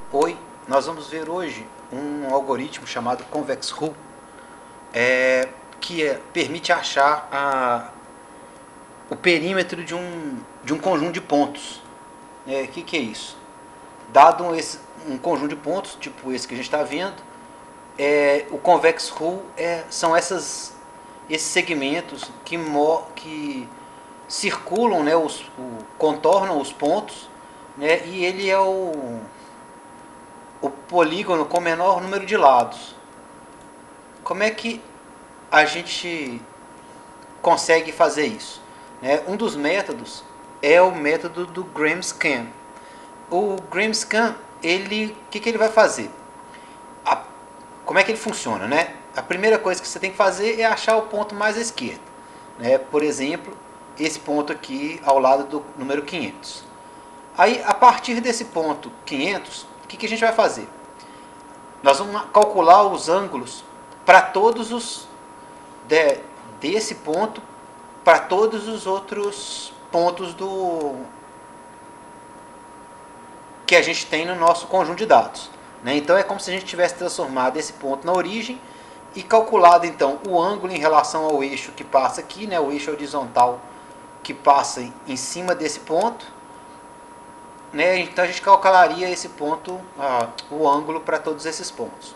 Oi, nós vamos ver hoje um algoritmo chamado Convex Hull, permite achar o perímetro de um conjunto de pontos. O que é isso? Dado um conjunto de pontos, tipo esse que a gente está vendo, o Convex Hull são esses segmentos que circulam, né, contornam os pontos, né, e ele é o polígono com menor número de lados. Como é que a gente consegue fazer isso? Um dos métodos é o método do Gram-Scan. O Gram-Scan, o que ele vai fazer? Como é que ele funciona? A primeira coisa que você tem que fazer é achar o ponto mais à esquerda. Por exemplo, esse ponto aqui ao lado do número 500. Aí, a partir desse ponto 500, o que a gente vai fazer? Nós vamos calcular os ângulos para todos desse ponto para todos os outros pontos que a gente tem no nosso conjunto de dados. Então é como se a gente tivesse transformado esse ponto na origem e calculado então o ângulo em relação ao eixo que passa aqui, o eixo horizontal que passa em cima desse ponto. Então a gente calcularia esse ponto, o ângulo para todos esses pontos.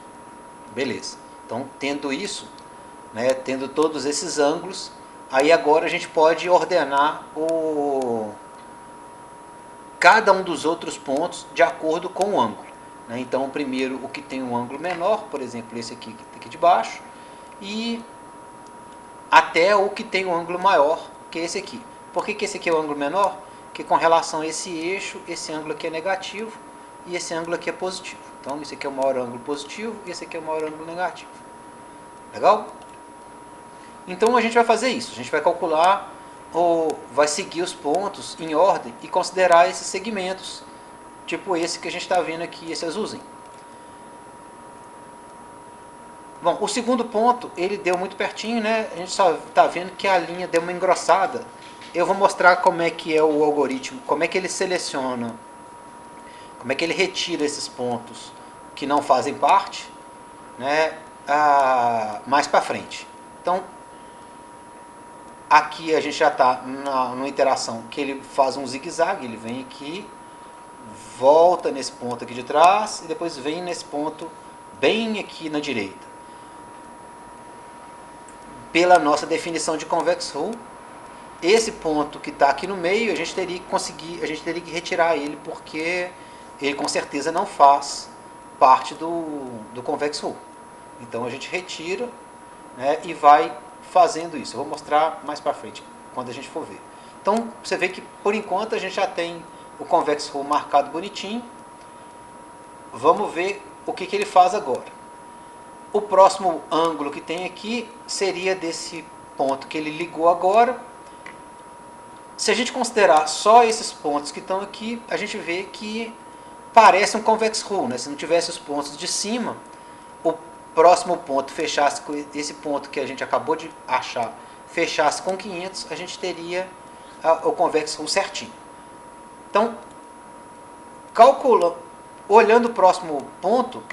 Beleza. Então, tendo isso, tendo todos esses ângulos, aí agora a gente pode ordenar cada um dos outros pontos de acordo com o ângulo. Então, primeiro o que tem um ângulo menor, por exemplo, esse aqui de baixo, e até o que tem um ângulo maior, que é esse aqui. Por que esse aqui é o ângulo menor? Porque com relação a esse eixo, esse ângulo aqui é negativo e esse ângulo aqui é positivo. Então, esse aqui é o maior ângulo positivo e esse aqui é o maior ângulo negativo. Legal? Então, a gente vai fazer isso. A gente vai calcular, ou vai seguir os pontos em ordem e considerar esses segmentos, tipo esse que a gente está vendo aqui, esse azulzinho. Bom, o segundo ponto, ele deu muito pertinho, A gente só está vendo que a linha deu uma engrossada. Eu vou mostrar como é que é o algoritmo, como é que ele seleciona, como é que ele retira esses pontos que não fazem parte, mais para frente. Então, aqui a gente já está numa interação que ele faz um zigue-zague, ele vem aqui, volta nesse ponto aqui de trás e depois vem nesse ponto bem aqui na direita. Pela nossa definição de Convex Hull, esse ponto que está aqui no meio, a gente teria que retirar ele, porque ele com certeza não faz parte do Convex Hull. Então a gente retira, e vai fazendo isso. Eu vou mostrar mais para frente, quando a gente for ver. Então você vê que por enquanto a gente já tem o Convex Hull marcado bonitinho. Vamos ver o que ele faz agora. O próximo ângulo que tem aqui seria desse ponto que ele ligou agora. Se a gente considerar só esses pontos que estão aqui, a gente vê que parece um Convex Hull. Se não tivesse os pontos de cima, o próximo ponto fechasse com esse ponto que a gente acabou de achar, fechasse com 500, a gente teria o Convex Hull certinho. Então, olhando o próximo ponto,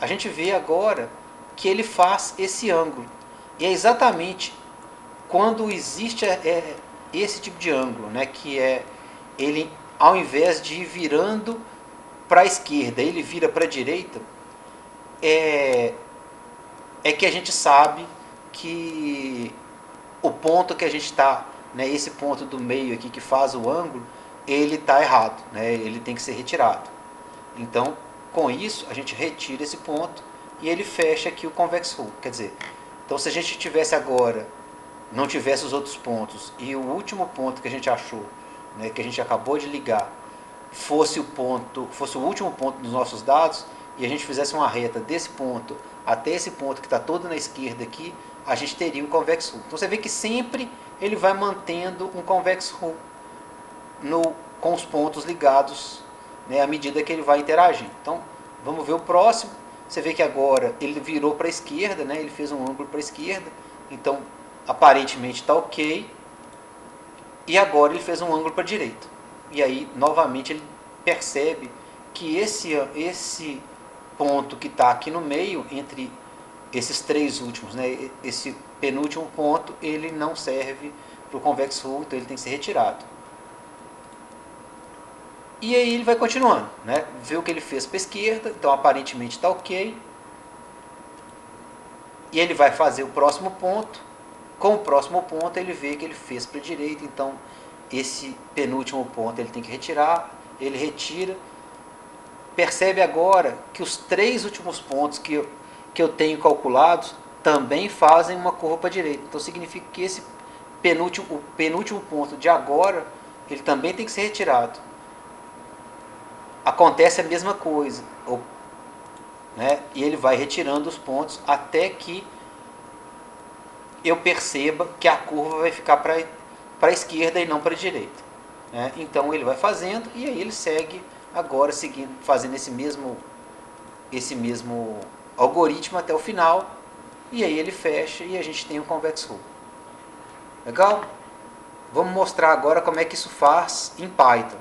a gente vê agora que ele faz esse ângulo. E é exatamente quando existe esse tipo de ângulo, que é ele, ao invés de ir virando para a esquerda, ele vira para a direita, é que a gente sabe que o ponto que a gente está, esse ponto do meio aqui que faz o ângulo, ele está errado, ele tem que ser retirado. Então, com isso, a gente retira esse ponto e ele fecha aqui o Convex Hull. Quer dizer, então se a gente tivesse agora, não tivesse os outros pontos, e o último ponto que a gente achou, que a gente acabou de ligar, fosse o último ponto dos nossos dados, e a gente fizesse uma reta desse ponto até esse ponto que está todo na esquerda aqui, a gente teria um Convex Hull. Então você vê que sempre ele vai mantendo um Convex Hull com os pontos ligados, à medida que ele vai interagindo. Então, vamos ver o próximo. Você vê que agora ele virou para a esquerda, ele fez um ângulo para a esquerda, então aparentemente está ok, e agora ele fez um ângulo para a direita. E aí, novamente, ele percebe que esse ponto que está aqui no meio, entre esses três últimos, né, esse penúltimo ponto, ele não serve para o convex hull, então ele tem que ser retirado. E aí ele vai continuando, né? Vê o que ele fez para a esquerda, então aparentemente está ok. E ele vai fazer o próximo ponto. Com o próximo ponto ele vê que ele fez para a direita, então esse penúltimo ponto ele tem que retirar, ele retira. Percebe agora que os três últimos pontos que eu tenho calculados também fazem uma curva para a direita. Então significa que esse o penúltimo ponto de agora, ele também tem que ser retirado. Acontece a mesma coisa, né? E ele vai retirando os pontos até que eu perceba que a curva vai ficar para a esquerda e não para a direita, né? Então ele vai fazendo e aí ele segue agora fazendo esse mesmo algoritmo até o final, e aí ele fecha e a gente tem um convex hull. Legal? Vamos mostrar agora como é que isso faz em Python.